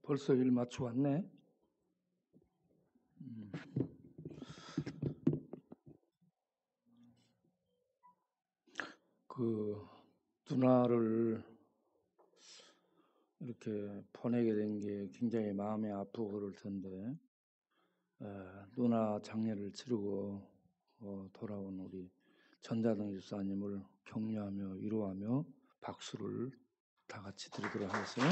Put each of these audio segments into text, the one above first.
벌써 일 마치고 왔네. 그 누나를 이렇게 보내게 된 게 굉장히 마음이 아프고 그럴 텐데, 누나 장례를 치르고 돌아온 우리 전자동 집사님을 격려하며 위로하며 박수를 다 같이 드리도록 하겠어요.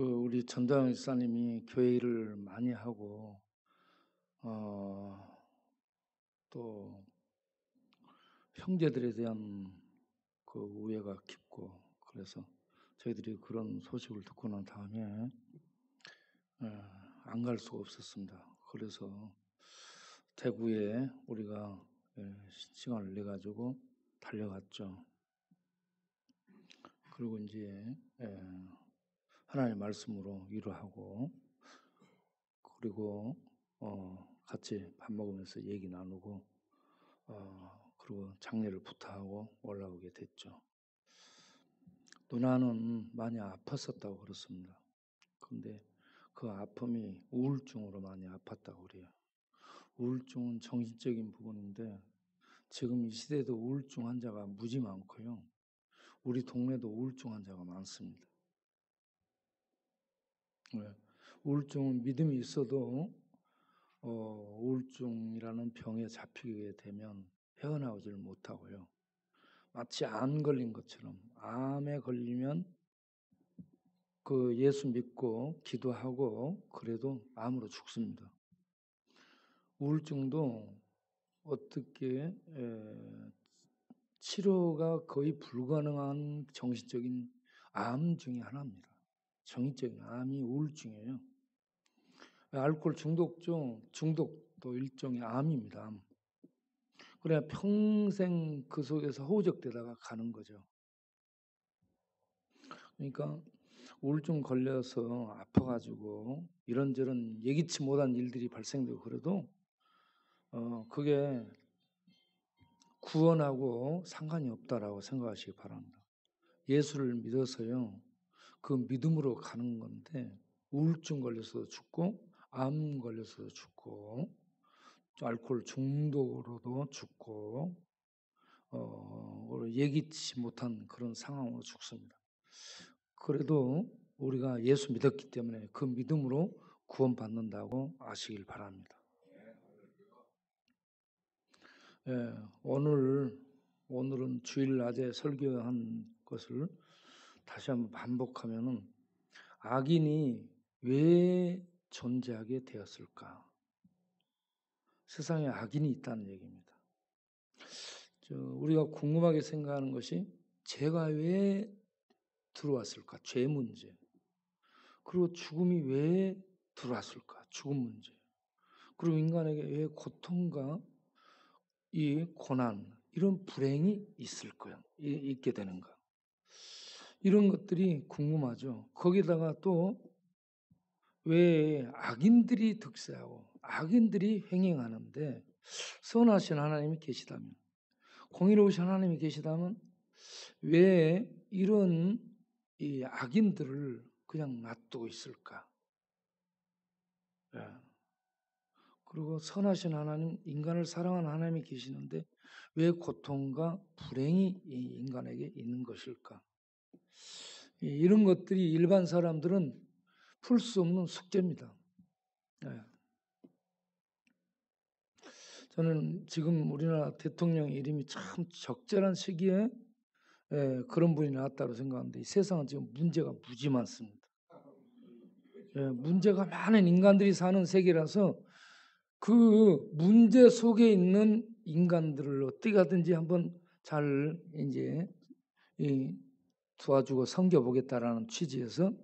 우리 전자동 집사님이 교회 일을 많이 하고 또 형제들에 대한 그 우애가 깊고, 그래서 저희들이 그런 소식을 듣고 난 다음에 안 갈 수가 없었습니다. 그래서 대구에 우리가 시간을 내 가지고 달려갔죠. 그리고 이제 하나님의 말씀으로 위로하고, 그리고 같이 밥 먹으면서 얘기 나누고, 그리고 장례를 부탁하고 올라오게 됐죠. 누나는 많이 아팠었다고 그렇습니다. 근데 그 아픔이 우울증으로 많이 아팠다고 그래요. 우울증은 정신적인 부분인데 지금 이 시대에도 우울증 환자가 무지 많고요. 우리 동네도 우울증 환자가 많습니다. 우울증은 믿음이 있어도 우울증이라는 병에 잡히게 되면 헤어나오지를 못하고요. 마치 암 걸린 것처럼, 암에 걸리면 그 예수 믿고 기도하고 그래도 암으로 죽습니다. 우울증도 어떻게 치료가 거의 불가능한 정신적인 암 중에 하나입니다. 정신적인 암이 우울증이에요. 알코올 중독도 일종의 암입니다. 암. 그래야 평생 그 속에서 허우적대다가 가는 거죠. 그러니까 우울증 걸려서 아파가지고 이런저런 예기치 못한 일들이 발생되고 그래도 그게 구원하고 상관이 없다라고 생각하시기 바랍니다. 예수를 믿어서요, 그 믿음으로 가는 건데, 우울증 걸려서 죽고, 암 걸려서 죽고, 알코올 중독으로도 죽고, 예기치 못한 그런 상황으로 죽습니다. 그래도 우리가 예수 믿었기 때문에 그 믿음으로 구원받는다고 아시길 바랍니다. 오늘은 주일 낮에 설교한 것을 다시 한번 반복하면은, 악인이 왜 존재하게 되었을까? 세상에 악인이 있다는 얘기입니다. 우리가 궁금하게 생각하는 것이 죄가 왜 들어왔을까? 죄 문제. 그리고 죽음이 왜 들어왔을까? 죽음 문제. 그리고 인간에게 왜 고통과 이 고난, 이런 불행이 있게 되는가? 이런 것들이 궁금하죠. 거기다가 또 왜 악인들이 득세하고 악인들이 횡행하는데 선하신 하나님이 계시다면, 공의로우신 하나님이 계시다면 왜 이런 이 악인들을 그냥 놔두고 있을까? 그리고 선하신 하나님, 인간을 사랑하는 하나님이 계시는데 왜 고통과 불행이 인간에게 있는 것일까? 이런 것들이 일반 사람들은 풀 수 없는 숙제입니다. 저는 지금 우리나라 대통령 이름이 참 적절한 시기에 그런 분이 나왔다고 생각하는데, 이 세상은 지금 문제가 무지 많습니다. 문제가 많은 인간들이 사는 세계라서 그 문제 속에 있는 인간들을 어떻게 하든지 한번 잘 이제 도와주고 섬겨보겠다라는 취지에서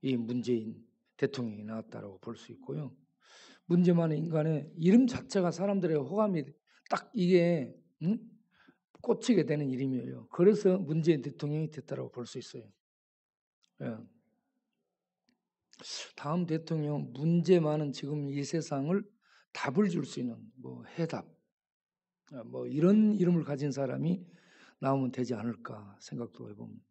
이 문재인 대통령이 나왔다라고 볼 수 있고요. 문제 많은 인간의 이름 자체가 사람들의 호감이 딱 이게 꽂히게 되는 이름이에요. 그래서 문재인 대통령이 됐다라고 볼 수 있어요. 다음 대통령 문제 많은 지금 이 세상을 답을 줄 수 있는 뭐 해답, 뭐 이런 이름을 가진 사람이 나오면 되지 않을까 생각도 해봅니다.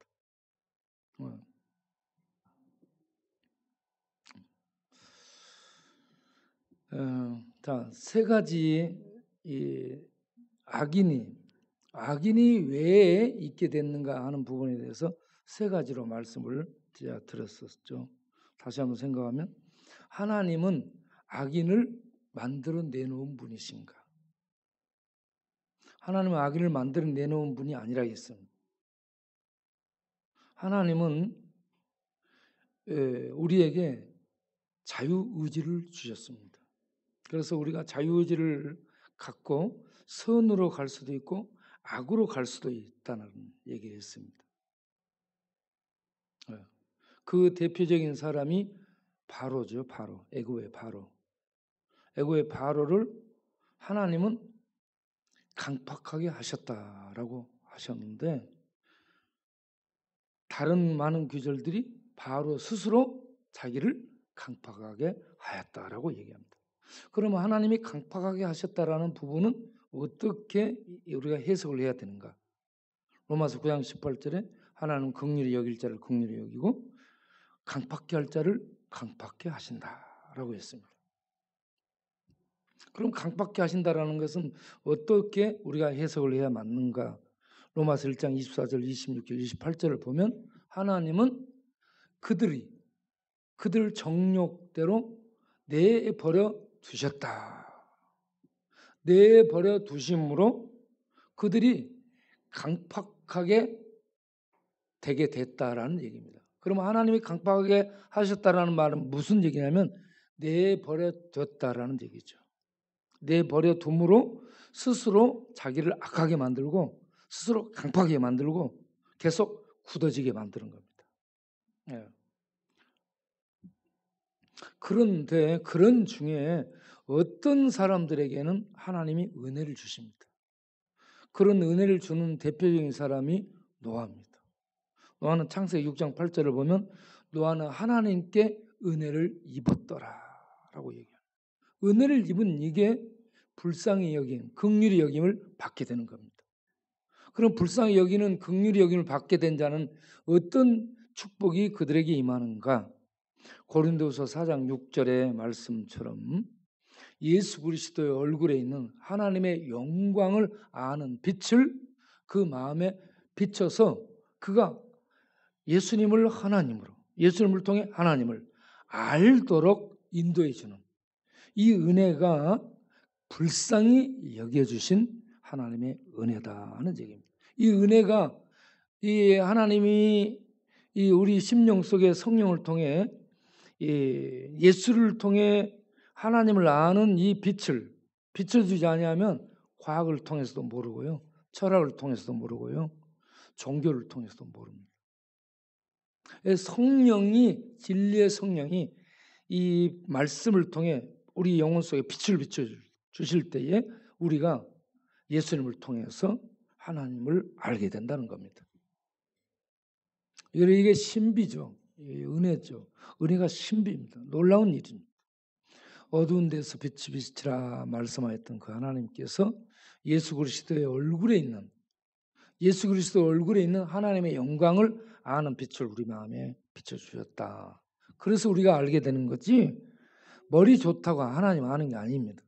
자, 세 가지 이 악인이 왜 있게 됐는가 하는 부분에 대해서 세 가지로 말씀을 제가 드렸었죠. 다시 한번 생각하면 하나님은 악인을 만들어 내놓은 분이신가? 하나님은 악인을 만들어 내놓은 분이 아니라 했습니다. 하나님은 우리에게 자유의지를 주셨습니다. 그래서 우리가 자유의지를 갖고 선으로 갈 수도 있고 악으로 갈 수도 있다는 얘기를 했습니다. 그 대표적인 사람이 바로죠. 바로 애고의 바로. 애고의 바로를 하나님은 강팍하게 하셨다라고 하셨는데 다른 많은 구절들이 바로 스스로 자기를 강팍하게 하였다라고 얘기합니다. 그러면 하나님이 강팍하게 하셨다라는 부분은 어떻게 우리가 해석을 해야 되는가? 로마서 9장 18절에 하나님은 긍휼히 여길 자를 긍휼히 여기고 강팍케 할 자를 강팍케 하신다라고 했습니다. 그럼 강팍케 하신다라는 것은 어떻게 우리가 해석을 해야 맞는가? 로마서 1장 24절, 26절, 28절을 보면 하나님은 그들 정욕대로 내버려 두셨다. 내버려 두심으로 그들이 강팍하게 되게 됐다라는 얘기입니다. 그러면 하나님이 강팍하게 하셨다라는 말은 무슨 얘기냐면 내버려 뒀다라는 얘기죠. 내버려 둠으로 스스로 자기를 악하게 만들고 스스로 강팍하게 만들고 계속 굳어지게 만드는 겁니다. 예. 그런데 그런 중에 어떤 사람들에게는 하나님이 은혜를 주십니다. 그런 은혜를 주는 대표적인 사람이 노아입니다. 노아는 창세기 6장 8절을 보면 노아는 하나님께 은혜를 입었더라라고 얘기합니다. 은혜를 입은 이게 불쌍히 여김, 긍휼히 여김을 받게 되는 겁니다. 그럼 불쌍히 여기는 긍휼히 여김을 받게 된 자는 어떤 축복이 그들에게 임하는가? 고린도서 4장 6절의 말씀처럼 예수 그리스도의 얼굴에 있는 하나님의 영광을 아는 빛을 그 마음에 비춰서 그가 예수님을 통해 하나님을 알도록 인도해 주는 이 은혜가 불쌍히 여겨주신 하나님의 은혜다는 얘기입니다. 이 은혜가 이 하나님이 이 우리 심령 속의 성령을 통해 예수를 통해 하나님을 아는 이 빛을 비춰주지 아니하면 과학을 통해서도 모르고요, 철학을 통해서도 모르고요, 종교를 통해서도 모릅니다. 성령이 진리의 성령이 이 말씀을 통해 우리 영혼 속에 빛을 비춰주실 때에 우리가 예수님을 통해서 하나님을 알게 된다는 겁니다. 이게 신비죠. 은혜죠. 은혜가 신비입니다. 놀라운 일입니다. 어두운 데서 빛이 비치라 말씀하였던 그 하나님께서 예수 그리스도의 얼굴에 있는 하나님의 영광을 아는 빛을 우리 마음에 비춰주셨다. 그래서 우리가 알게 되는 거지 머리 좋다고 하나님 아는 게 아닙니다.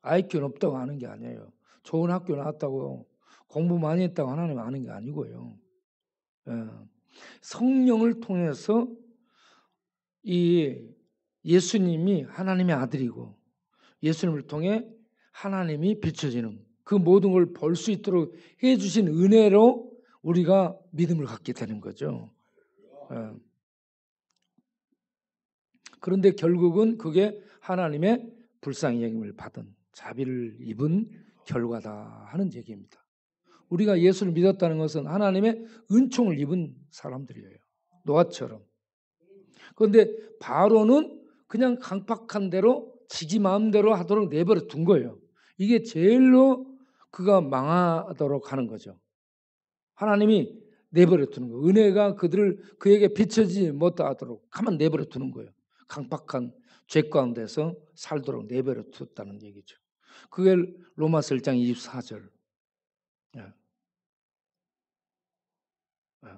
IQ 높다고 아는 게 아니에요. 좋은 학교 나왔다고 공부 많이 했다고 하나님 아는 게 아니고요. 성령을 통해서 이 예수님이 하나님의 아들이고 예수님을 통해 하나님이 비춰지는 그 모든 걸 볼 수 있도록 해주신 은혜로 우리가 믿음을 갖게 되는 거죠. 그런데 결국은 그게 하나님의 불쌍히 여김을 받은 자비를 입은 결과다 하는 얘기입니다. 우리가 예수를 믿었다는 것은 하나님의 은총을 입은 사람들이에요. 노아처럼. 그런데 바로는 그냥 강팍한 대로 지지 마음대로 하도록 내버려 둔 거예요. 이게 제일로 그가 망하도록 하는 거죠. 하나님이 내버려 두는 거예요. 은혜가 그에게 비춰지지 못하도록 가만 내버려 두는 거예요. 강팍한 죄 가운데서 살도록 내버려 뒀다는 얘기죠. 그게 로마서 1장 24절. 예. 예.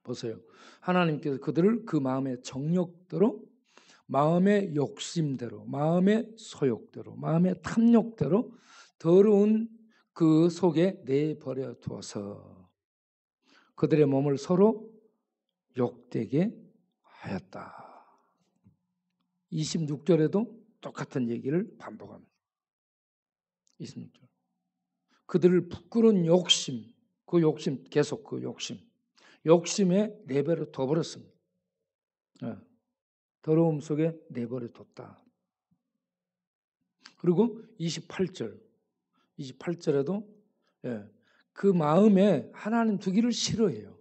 보세요. 하나님께서 그들을 그 마음의 정욕대로, 마음의 욕심대로, 마음의 소욕대로, 마음의 탐욕대로 더러운 그 속에 내버려 두어서 그들의 몸을 서로 욕되게 하였다. 26절에도 똑같은 얘기를 반복합니다. 26절. 그들을 부끄러운 욕심, 그 욕심, 계속 그 욕심에 내버려 둬버렸습니다. 더러움 속에 내버려 뒀다. 그리고 28절에도 그 마음에 하나님 두기를 싫어해요.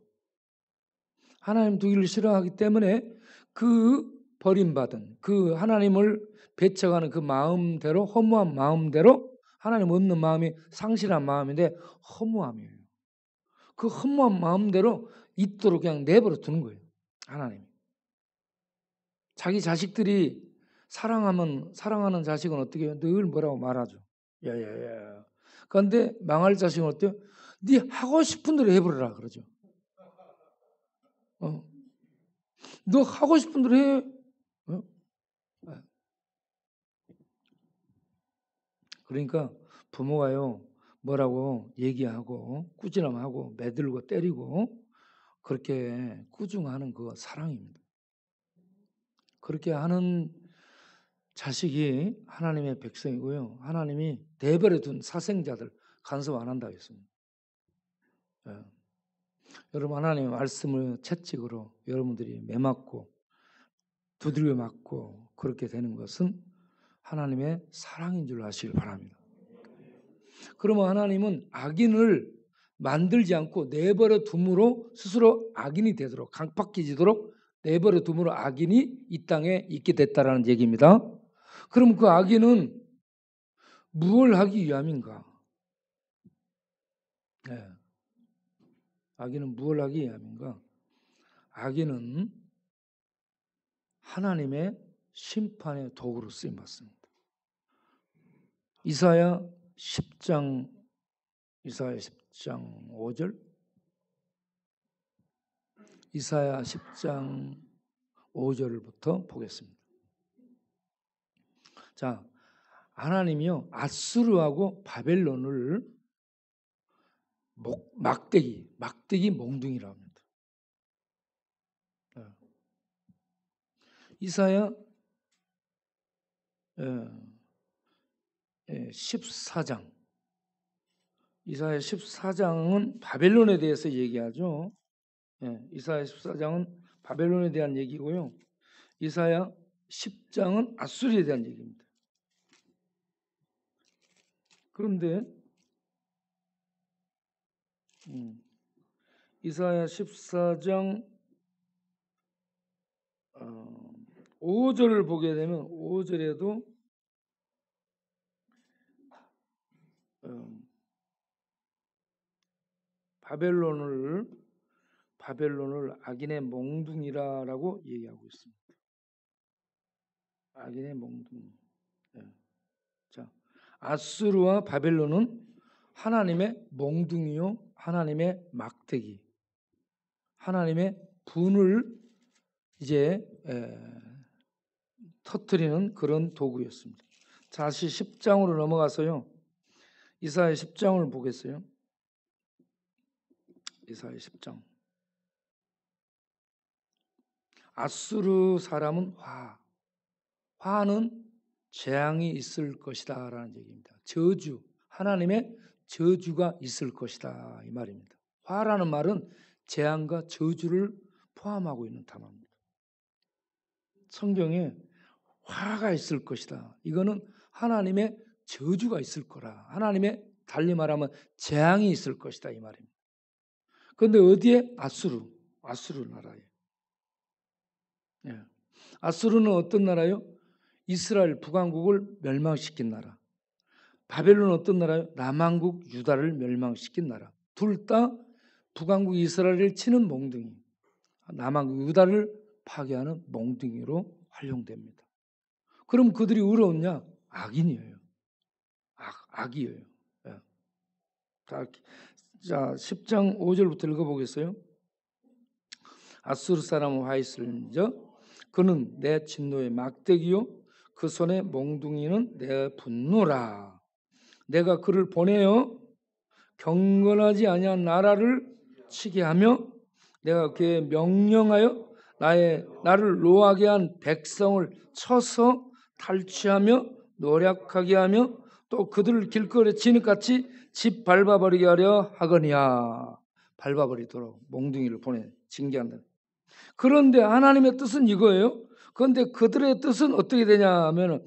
하나님 두기를 싫어하기 때문에 그 버림받은 그 하나님을 배척하는 그 마음대로, 허무한 마음대로, 하나님 없는 마음이 상실한 마음인데 허무함이에요. 그 허무한 마음대로 있도록 그냥 내버려 두는 거예요. 하나님. 자기 자식들이 사랑하는 자식은 어떻게 해요? 늘 뭐라고 말하죠. 야야야. 그런데 망할 자식은 어때요? 네 하고 싶은 대로 해버려라 그러죠. 너 하고 싶은 대로 해. 그러니까 부모가요 뭐라고 얘기하고 꾸지람하고 매들고 때리고 그렇게 꾸중하는 그 사랑입니다. 그렇게 하는 자식이 하나님의 백성이고요. 하나님이 내버려 둔 사생자들 간섭 안 한다고 했습니다. 여러분 하나님의 말씀을 채찍으로 여러분들이 매맞고 두드려 맞고 그렇게 되는 것은 하나님의 사랑인 줄 아시길 바랍니다. 그러면 하나님은 악인을 만들지 않고 내버려 둠으로 스스로 악인이 되도록 강팍해지도록 내버려 둠으로 악인이 이 땅에 있게 됐다라는 얘기입니다. 그럼 그 악인은 무엇을 하기 위함인가? 악인은 무엇을 하기 위함인가? 악인은 하나님의 심판의 도구로 쓰임받습니다. 이사야 10장 5절 이사야 10장 5절부터 보겠습니다. 자, 하나님이요 아수르하고 바벨론을 막대기 몽둥이라고 합니다. 이사야 14장 이사야 14장은 바벨론에 대해서 얘기하죠. 이사야 14장은 바벨론에 대한 얘기고요. 이사야 10장은 아수르에 대한 얘기입니다. 그런데 이사야 14장 5절을 보게 되면 5절에도 바벨론을 악인의 몽둥이라고 얘기하고 있습니다. 악인의 몽둥이. 자, 아수르와 바벨론은 하나님의 몽둥이요, 하나님의 막대기, 하나님의 분을 이제 터뜨리는 그런 도구였습니다. 다시 10장으로 넘어가서요. 이사야 10장을 보겠어요. 이사야 10장. 아수르 사람은 화는 재앙이 있을 것이다 라는 얘기입니다. 저주, 하나님의 저주가 있을 것이다 이 말입니다. 화라는 말은 재앙과 저주를 포함하고 있는 단어입니다. 성경에 화가 있을 것이다. 이거는 하나님의 저주가 있을 거라. 하나님의 달리 말하면 재앙이 있을 것이다 이 말입니다. 그런데 어디에? 아수르 나라에. 아수르는 어떤 나라요? 이스라엘 북왕국을 멸망시킨 나라. 바벨론은 어떤 나라예요? 남왕국 유다를 멸망시킨 나라. 둘 다 북왕국 이스라엘을 치는 몽둥이. 남왕국 유다를 파괴하는 몽둥이로 활용됩니다. 그럼 그들이 의로웠냐? 악인이에요. 악이에요. 예. 자, 10장 5절부터 읽어보겠어요. 아수르 사람 화이슬저 그는 내 진노의 막대기요 그 손의 몽둥이는 내 분노라. 내가 그를 보내어 경건하지 아니한 나라를 치게 하며 내가 그에 명령하여 나를 노하게 한 백성을 쳐서 탈취하며 노략하게 하며 또 그들을 길거리에 진흙같이 집 밟아버리게 하려 하거니와. 밟아버리도록 몽둥이를 보내 징계한다. 그런데 하나님의 뜻은 이거예요. 그런데 그들의 뜻은 어떻게 되냐 하면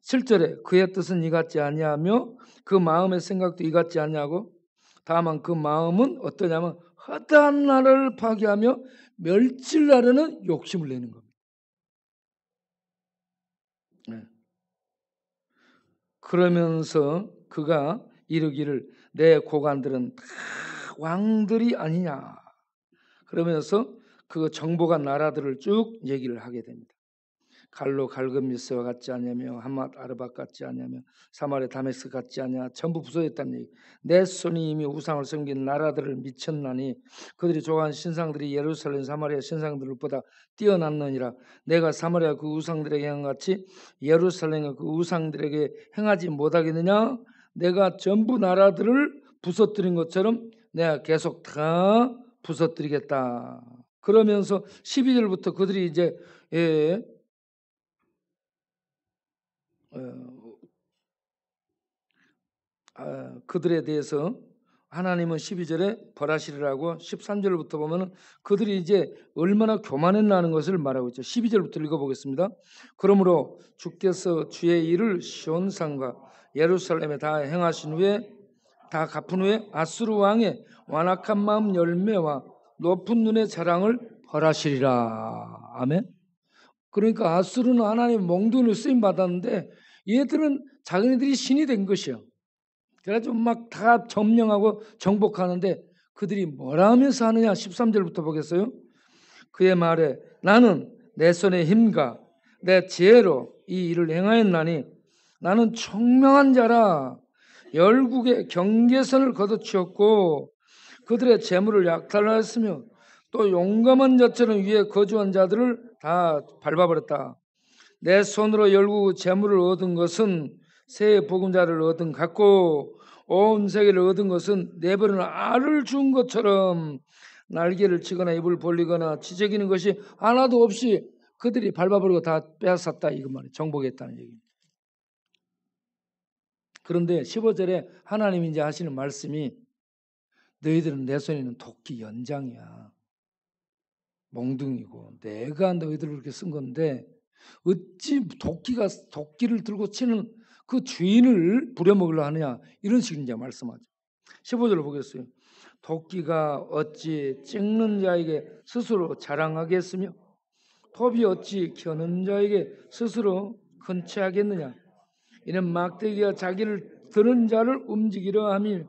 7절에 그의 뜻은 이 같지 아니하며 그 마음의 생각도 이 같지 아니하고 다만 그 마음은 어떠냐면 허다한 나라를 파괴하며 멸질하려는 욕심을 내는 겁니다. 네. 그러면서 그가 이르기를 내 고관들은 다 왕들이 아니냐. 그러면서 그 정복한 나라들을 쭉 얘기를 하게 됩니다. 갈로 갈금미스와 같지 않냐며 하맛 아르밧 같지 않냐며 사마리아 다메스크 같지 않냐. 전부 부서졌다는 얘기. 내 손이 이미 우상을 섬긴 나라들을 미쳤나니 그들이 좋아하는 신상들이 예루살렘 사마리아 신상들보다 뛰어났느니라. 내가 사마리아 그 우상들에게 행한같이 예루살렘과 그 우상들에게 행하지 못하겠느냐. 내가 전부 나라들을 부서뜨린 것처럼 내가 계속 다 부서뜨리겠다. 그러면서 12절부터 그들이 이제 그들에 대해서 하나님은 12절에 벌하시리라고 13절부터 보면은 그들이 이제 얼마나 교만했나는 것을 말하고 있죠. 12절부터 읽어보겠습니다. 그러므로 주께서 주의 일을 시온산과 예루살렘에 다 행하신 후에 다 갚은 후에 아수르 왕의 완악한 마음 열매와 높은 눈의 자랑을 벌하시리라. 아멘. 그러니까 아수르는 하나님의 몽둥이로 쓰임 받았는데 얘들은 자기네들이 신이 된 것이요. 그래가지고 막 다 점령하고 정복하는데 그들이 뭐라 하면서 하느냐. 13절부터 보겠어요. 그의 말에 나는 내 손의 힘과 내 지혜로 이 일을 행하였나니 나는 총명한 자라. 열국의 경계선을 걷어치웠고 그들의 재물을 약탈하였으며 또 용감한 자처럼 위에 거주한 자들을 다 밟아버렸다. 내 손으로 열국 재물을 얻은 것은 새 복음자를 얻은 같고 온 세계를 얻은 것은 내버리는 알을 준 것처럼 날개를 치거나 입을 벌리거나 지저귀는 것이 하나도 없이 그들이 밟아버리고 다 빼앗았다. 이거 말이에요. 정복했다는 얘기입니다. 그런데 15절에 하나님이 이제 하시는 말씀이 너희들은 내 손에 있는 도끼 연장이야. 몽둥이고 내가 너희들을 그렇게 쓴 건데 어찌 도끼를 들고 치는 그 주인을 부려먹으려 하느냐. 이런 식으로 이제 말씀하죠. 15절을 보겠어요. 도끼가 어찌 찍는 자에게 스스로 자랑하겠으며 톱이 어찌 켜는 자에게 스스로 근처하겠느냐. 이는 막대기가 자기를 드는 자를 움직이려 함이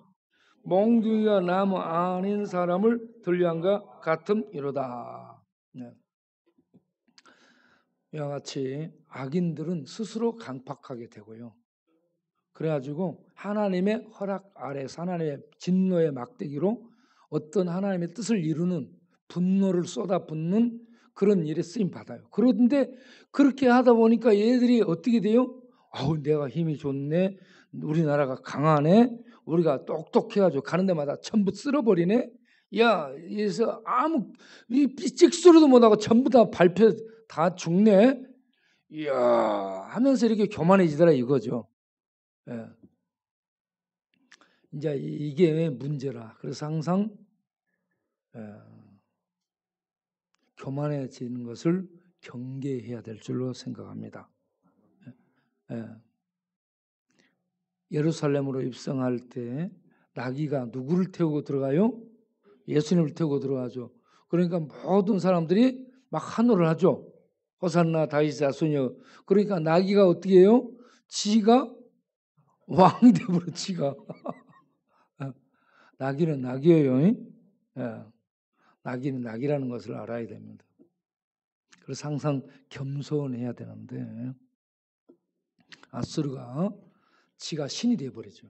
몽둥이가 나무 아닌 사람을 들려함과 같음이로다. 네. 이와 같이 악인들은 스스로 강팍하게 되고요. 그래가지고 하나님의 허락 아래서 하나님의 진노의 막대기로 어떤 하나님의 뜻을 이루는 분노를 쏟아붓는 그런 일에 쓰임 받아요. 그런데 그렇게 하다 보니까 얘들이 어떻게 돼요? 아우 내가 힘이 좋네. 우리나라가 강하네. 우리가 똑똑해가지고 가는 데마다 전부 쓸어버리네. 야, 그래서 아무 찍소리도 못하고 전부 다 발표 다 죽네. 이야 하면서 이렇게 교만해지더라 이거죠. 예. 이제 이게 문제라. 그래서 항상 교만해지는 것을 경계해야 될 줄로 생각합니다. 예루살렘으로 입성할 때 나귀가 누구를 태우고 들어가요? 예수님을 태우고 들어가죠. 그러니까 모든 사람들이 막 환호를 하죠. 호산나 다윗의 자손이여. 그러니까 나귀가 어떻게 해요? 지가 왕이 돼버려 지가. 낙이는 낙이에요. 예. 낙이는 낙이라는 것을 알아야 됩니다. 그래서 항상 겸손해야 되는데 아수르가 지가 신이 돼버리죠.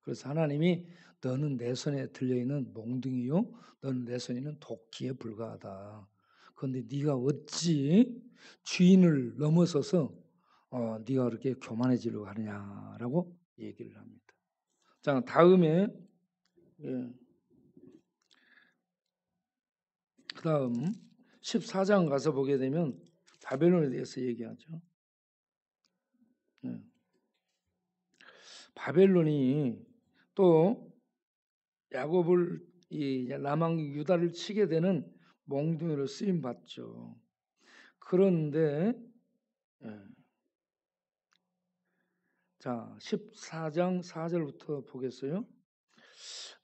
그래서 하나님이 너는 내 손에 들려있는 몽둥이요 너는 내 손에 있는 도끼에 불과하다. 그런데 네가 어찌 주인을 넘어서서 네가 그렇게 교만해지려고 하느냐라고 얘기를 합니다. 자, 다음에 그 다음 14장 가서 보게 되면 바벨론에 대해서 얘기하죠. 바벨론이 또 야곱을 이 남왕 유다를 치게 되는 몽둥이로 쓰임 받죠. 그런데 자 14장 4절부터 보겠어요.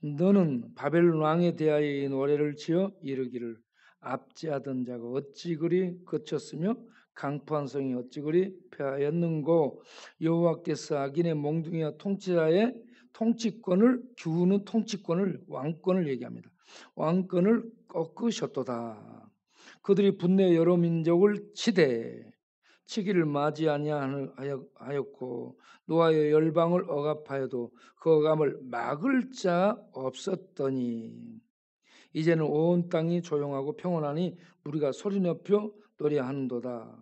너는 바벨론 왕에 대하여 이 노래를 지어 이르기를 압제하던 자가 어찌 그리 거쳤으며 강포한 성이 어찌 그리 패하였는고 여호와께서 악인의 몽둥이와 통치자의 통치권을 기우는 통치권을 왕권을 얘기합니다. 왕권을 꺾으셨도다. 그들이 분내 여러 민족을 치기를 맞이 아니하였고 노아의 열방을 억압하여도 그 억압을 막을 자 없었더니 이제는 온 땅이 조용하고 평온하니 우리가 소리 높여 노래하는도다.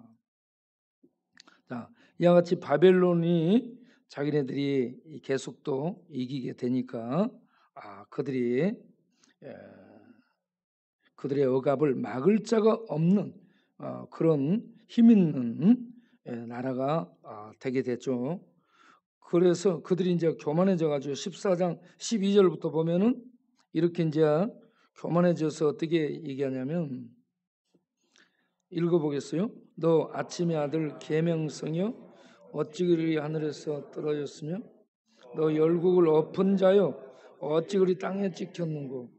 자, 이와 같이 바벨론이 자기네들이 계속 또 이기게 되니까 그들의 억압을 막을 자가 없는 그런 힘 있는 나라가 되게 됐죠. 그래서 그들이 이제 교만해져 가지고 14장 12절부터 보면은 이렇게 이제 교만해져서 어떻게 얘기하냐면 읽어보겠어요. 너 아침의 아들 계명성이여 어찌 그리 하늘에서 떨어졌으며 너 열국을 엎은 자여 어찌 그리 땅에 찍혔는고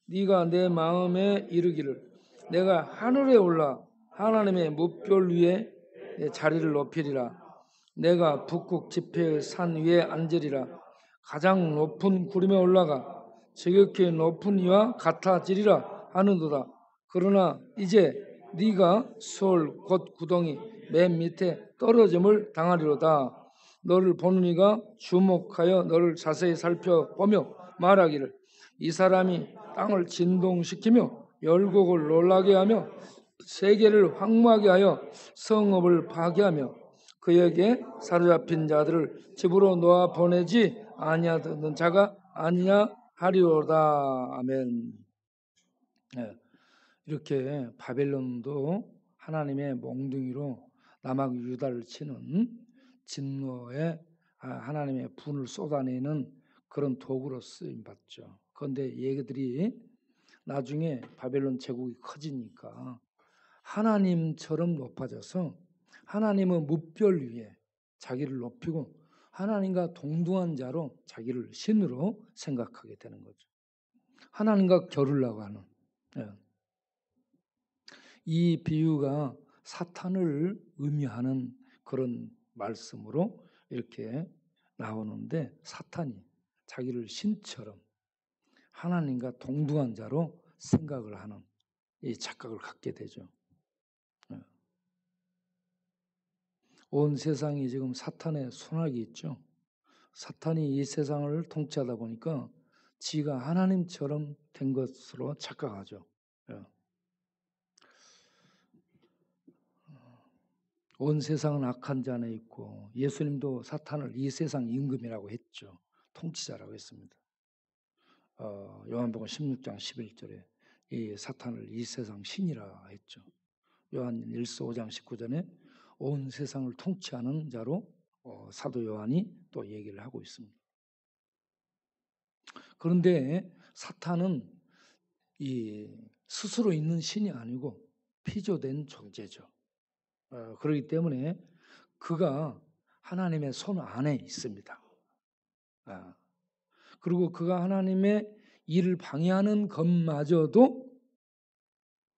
네가 내 마음에 이르기를 내가 하늘에 올라 하나님의 뭇별 위에 내 자리를 높이리라. 내가 북극 지폐의 산 위에 앉으리라. 가장 높은 구름에 올라가 지극히 높은 이와 같아지리라 하는도다. 그러나 이제 네가 수월 곧 구덩이 맨 밑에 떨어짐을 당하리로다. 너를 보는 이가 주목하여 너를 자세히 살펴보며 말하기를 이 사람이 땅을 진동시키며 열국을 놀라게 하며 세계를 황무하게 하여 성읍을 파괴하며 그에게 사로잡힌 자들을 집으로 놓아 보내지 아니하던 자가 아니냐 하리로다. 아멘. 이렇게 바벨론도 하나님의 몽둥이로 남악 유다를 치는 진노에 하나님의 분을 쏟아내는 그런 도구로 쓰임 받죠. 그런데 얘기들이 나중에 바벨론 제국이 커지니까 하나님처럼 높아져서 하나님의 뭇별 위에 자기를 높이고 하나님과 동등한 자로 자기를 신으로 생각하게 되는 거죠. 하나님과 겨루려고 하는. 이 비유가 사탄을 의미하는 그런 말씀으로 이렇게 나오는데 사탄이 자기를 신처럼 하나님과 동등한 자로 생각을 하는 이 착각을 갖게 되죠. 온 세상이 지금 사탄의 손아귀 있죠. 사탄이 이 세상을 통치하다 보니까 지가 하나님처럼 된 것으로 착각하죠. 온 세상은 악한 자 안에 있고 예수님도 사탄을 이 세상 임금이라고 했죠. 통치자라고 했습니다. 요한복음 16장 11절에 이 사탄을 이 세상 신이라 했죠. 요한일서 5장 19절에 온 세상을 통치하는 자로 사도 요한이 또 얘기를 하고 있습니다. 그런데 사탄은 이 스스로 있는 신이 아니고 피조된 존재죠. 그렇기 때문에 그가 하나님의 손 안에 있습니다. 그리고 그가 하나님의 일을 방해하는 것마저도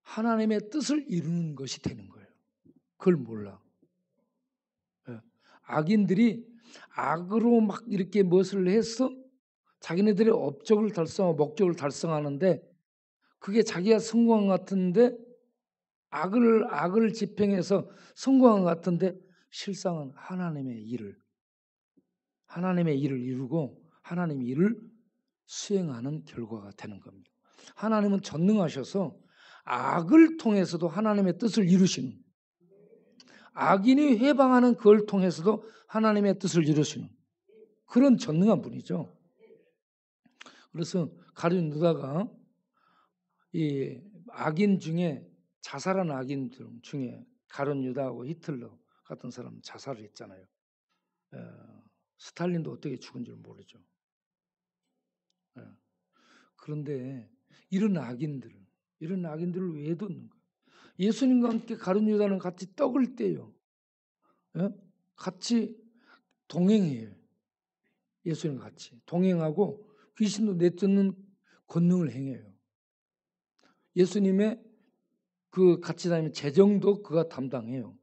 하나님의 뜻을 이루는 것이 되는 거예요. 그걸 몰라. 악인들이 악으로 막 이렇게 무엇을 해서 자기네들의 업적을 달성하고 목적을 달성하는데 그게 자기가 성공한 것 같은데 악을 집행해서 성공한 것 같은데 실상은 하나님의 일을 이루고 하나님의 일을 수행하는 결과가 되는 겁니다. 하나님은 전능하셔서 악을 통해서도 하나님의 뜻을 이루시는, 악인이 회방하는 그걸 통해서도 하나님의 뜻을 이루시는 그런 전능한 분이죠. 그래서 가룟 유다가 이 악인 중에 자살한 악인들 중에 가룟 유다하고 히틀러 같은 사람 자살을 했잖아요. 스탈린도 어떻게 죽은 줄 모르죠. 그런데 이런 악인들을 왜 뒀는가? 예수님과 함께 가룟 유다는 같이 떡을 떼요. 같이 동행해요. 예수님과 같이 동행하고 귀신도 내쫓는 권능을 행해요. 예수님의 그 같이 다니는 재정도 그가 담당해요.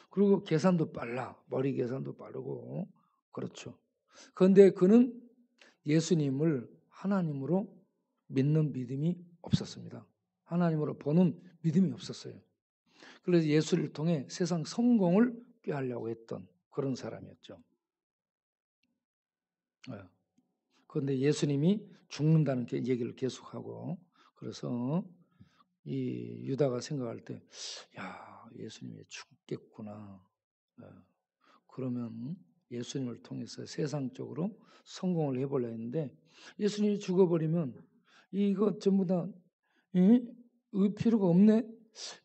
그리고 계산도 빨라. 머리 계산도 빠르고 그렇죠. 그런데 그는 예수님을 하나님으로 믿는 믿음이 없었습니다. 하나님으로 보는 믿음이 없었어요. 그래서 예수를 통해 세상 성공을 꾀하려고 했던 그런 사람이었죠. 그런데 예수님이 죽는다는 얘기를 계속하고 그래서 이 유다가 생각할 때, 야, 예수님이 죽겠구나. 그러면 예수님을 통해서 세상적으로 성공을 해보려 했는데 예수님이 죽어버리면 이거 전부 다 필요가 없네.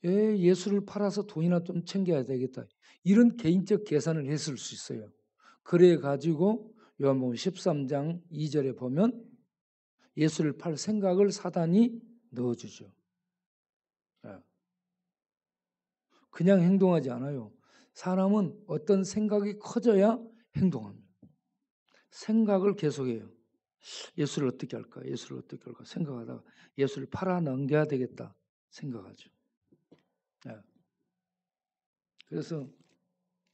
예수를 팔아서 돈이나 좀 챙겨야 되겠다. 이런 개인적 계산을 했을 수 있어요. 그래 가지고 요한복음 13장 2절에 보면 예수를 팔 생각을 사단이 넣어주죠. 그냥 행동하지 않아요. 사람은 어떤 생각이 커져야 행동합니다. 생각을 계속해요. 예수를 어떻게 할까? 생각하다가 예수를 팔아 넘겨야 되겠다 생각하죠. 그래서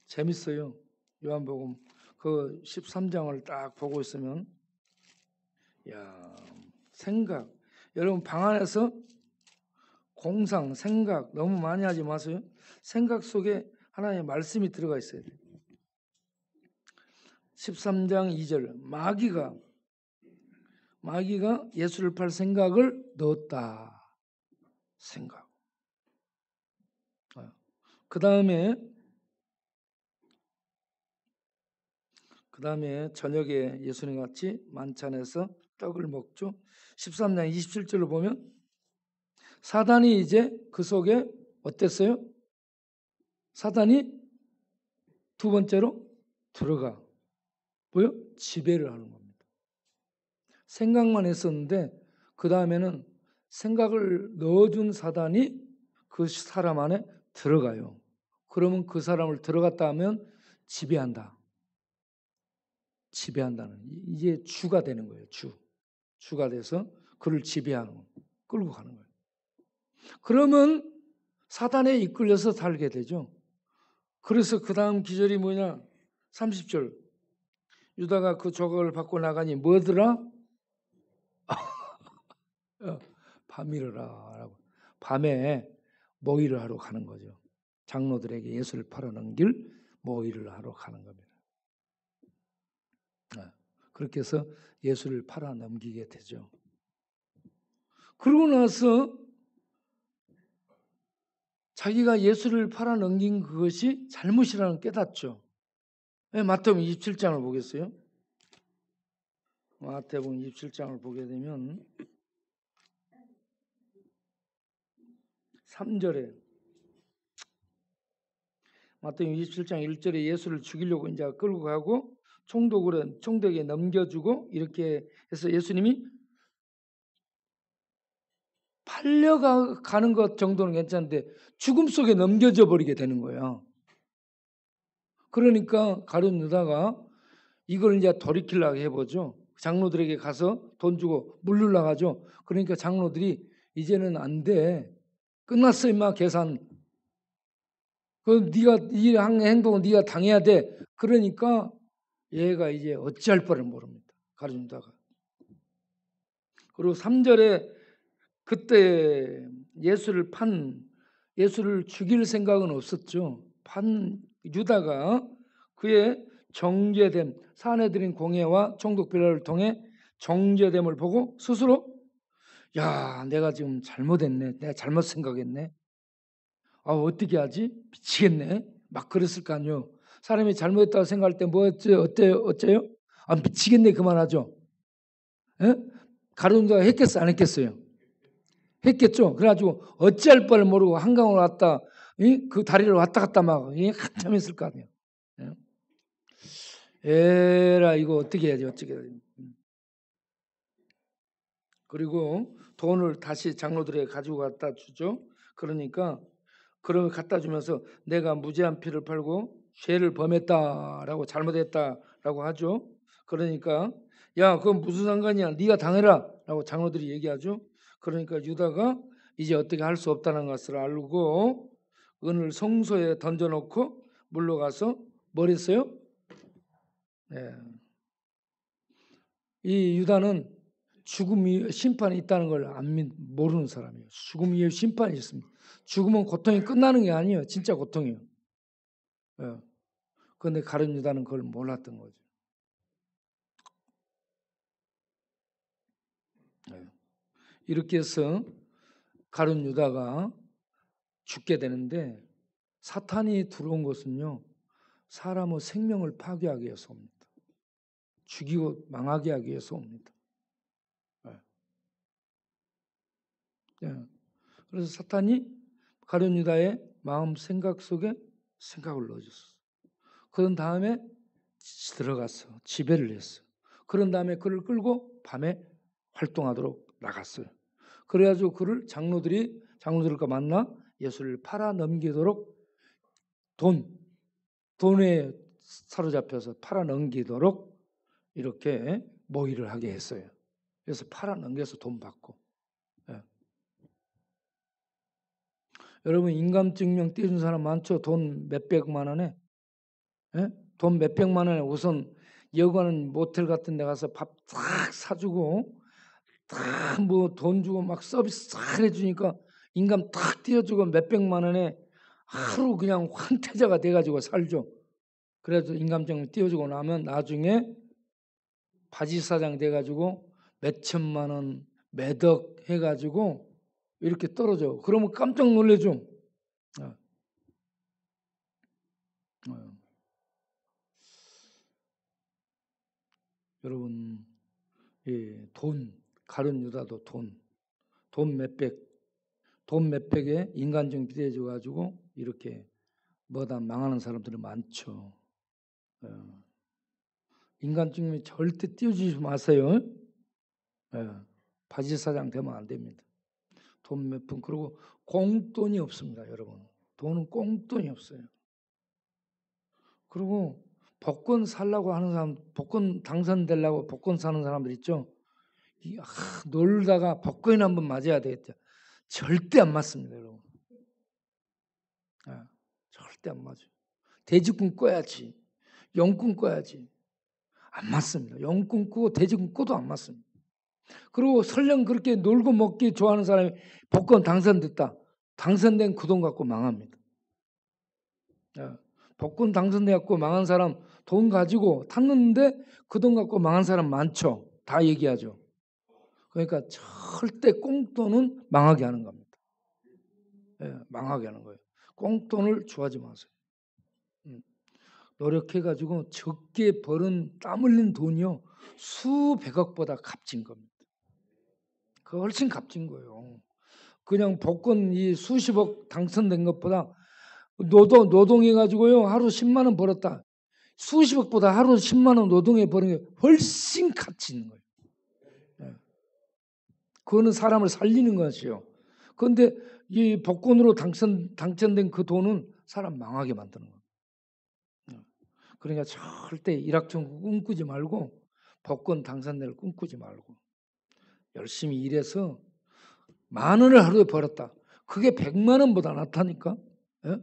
재밌어요. 요한복음 그 13장을 딱 보고 있으면 생각. 여러분 방 안에서 공상, 생각 너무 많이 하지 마세요. 생각 속에 하나님의 말씀이 들어가 있어야 돼요. 13장 2절 마귀가 예수를 팔 생각을 넣었다. 생각. 그 다음에 저녁에 예수님 같이 만찬에서 떡을 먹죠. 13장 27절로 보면 사단이 이제 그 속에 어땠어요? 사단이 두 번째로 들어가 뭐요? 지배를 하는 겁니다. 생각만 했었는데 그 다음에는 생각을 넣어준 사단이 그 사람 안에 들어가요. 그러면 그 사람을 들어갔다 하면 지배한다는 이제 주가 되는 거예요. 주가 돼서 그를 지배하는 거예요. 끌고 가는 거예요. 그러면 사단에 이끌려서 살게 되죠. 그래서 그 다음 기절이 뭐냐? 30절 유다가 그 조각을 받고 나가니 뭐더라? 밤이르라 라고. 밤에 모의를 하러 가는 거죠. 장로들에게 예수를 팔아넘길 모의를 하러 가는 겁니다. 그렇게 해서 예수를 팔아넘기게 되죠. 그러고 나서 자기가 예수를 팔아넘긴 그것이 잘못이라는 깨닫죠. 마태복음 27장을 보겠어요. 마태복음 27장을 보게 되면 3절에 마태복음 27장 1절에 예수를 죽이려고 이제 끌고 가고 총독에게 넘겨주고 이렇게 해서 예수님이 팔려가는 것 정도는 괜찮은데 죽음 속에 넘겨져 버리게 되는 거예요. 그러니까 가룟 유다가 이걸 이제 돌이키려고 해보죠. 장로들에게 가서 돈 주고 물르려고 하죠. 그러니까 장로들이 이제는 안 돼. 끝났어 임마 계산. 그 네가 이 행동은 네가 당해야 돼. 그러니까 얘가 이제 어찌할 바를 모릅니다. 가룟 유다가. 그리고 3절에 그때 예수를 죽일 생각은 없었죠. 판 유다가 그의 정죄됨, 사내들인 공회와 총독 빌라를 통해 정죄됨을 보고 스스로 야, 내가 지금 잘못했네. 내가 잘못 생각했네. 아, 어떻게 하지? 미치겠네. 막 그랬을 거 아니에요. 사람이 잘못했다고 생각할 때 뭐 어째요? 아, 미치겠네. 그만하죠. 예? 가룟유다가 했겠어? 안 했겠어요? 했겠죠. 그래가지고 어찌할 바를 모르고 한강으로 왔다, 그 다리를 왔다 갔다 막 한참 했을 거 아니에요. 예? 에라 이거 어떻게 해야지 어떻게 해야지. 그리고 돈을 다시 장로들에게 가지고 갖다 주죠. 그러니까 그러면 갖다 주면서 내가 무죄한 피를 팔고 죄를 범했다라고 잘못했다라고 하죠. 그러니까 야 그건 무슨 상관이야 네가 당해라라고 장로들이 얘기하죠. 그러니까 유다가 이제 어떻게 할 수 없다는 것을 알고 은을 성소에 던져놓고 물러가서 뭘 했어요? 네. 이 유다는 죽음이 심판이 있다는 걸 모르는 사람이에요. 죽음 위에 심판이 있습니다. 죽으면 고통이 끝나는 게 아니에요. 진짜 고통이에요. 예. 그런데 가룟 유다는 그걸 몰랐던 거죠. 예. 이렇게 해서 가룟 유다가 죽게 되는데 사탄이 들어온 것은요. 사람의 생명을 파괴하기 위해서 옵니다. 죽이고 망하게 하기 위해서 옵니다. 예. 예. 그래서 사탄이 가룟 유다의 마음 생각 속에 생각을 넣어줬어요. 그런 다음에 들어갔어. 지배를 했어. 그런 다음에 그를 끌고 밤에 활동하도록 나갔어요. 그래가지고 그를 장로들과 만나 예수를 팔아 넘기도록 돈에 사로잡혀서 팔아 넘기도록 이렇게 모의를 하게 했어요. 그래서 팔아 넘겨서 돈 받고. 예. 여러분 인감증명 띄워준 사람 많죠? 돈 몇백만 원에. 예? 돈 몇백만 원에 우선 여관은 모텔 같은 데 가서 밥 싹 사주고 다 뭐 돈 주고 막 서비스 싹 해주니까 인감 탁 띄워주고 몇백만 원에 하루 그냥 황태자가 돼가지고 살죠. 그래도 인감증명 띄워주고 나면 나중에 바지사장 돼가지고 몇천만 원 매덕 해가지고 이렇게 떨어져. 그러면 깜짝 놀래죠. 어. 어. 여러분 가룟 유다도 돈 몇백에 인간증 비대해져 가지고 이렇게 뭐다 망하는 사람들이 많죠. 인간증명이 절대 띄워주지 마세요. 바지사장 되면 안 됩니다. 돈 몇 푼 그리고 공돈이 없습니다, 여러분. 돈은 공돈이 없어요. 그리고 복권 살라고 하는 사람, 복권 당선되려고 복권 사는 사람들 있죠. 놀다가 복권이나 한번 맞아야 되겠죠. 절대 안 맞습니다, 여러분. 절대 안 맞아요. 돼지꿈 꿔야지. 영꿈 꿔야지. 안 맞습니다. 영꿈 꾸고 돼지꿈 꿔도 안 맞습니다. 그리고 설령 그렇게 놀고 먹기 좋아하는 사람이 복권 당선됐다. 당선된 그 돈 갖고 망합니다. 복권 당선돼 갖고 망한 사람 돈 가지고 탔는데 그 돈 갖고 망한 사람 많죠. 다 얘기하죠. 그러니까 절대 꽁돈은 망하게 하는 겁니다. 망하게 하는 거예요. 꽁돈을 좋아하지 마세요. 노력해가지고 적게 벌은 땀 흘린 돈이요. 수백억보다 값진 겁니다. 그 훨씬 값진 거예요. 그냥 복권 이 수십억 당선된 것보다 노동해가지고요. 하루 10만 원 벌었다. 수십억보다 하루 10만 원 노동해 버는 게 훨씬 가치 있는 거예요. 그거는 사람을 살리는 것이요. 그런데 이 복권으로 당첨된 그 돈은 사람 망하게 만드는 거예요. 그러니까 절대 일확천금 꿈꾸지 말고 복권 당선될 꿈꾸지 말고 열심히 일해서 10,000원을 하루에 벌었다. 그게 100만 원보다 낫다니까. 예?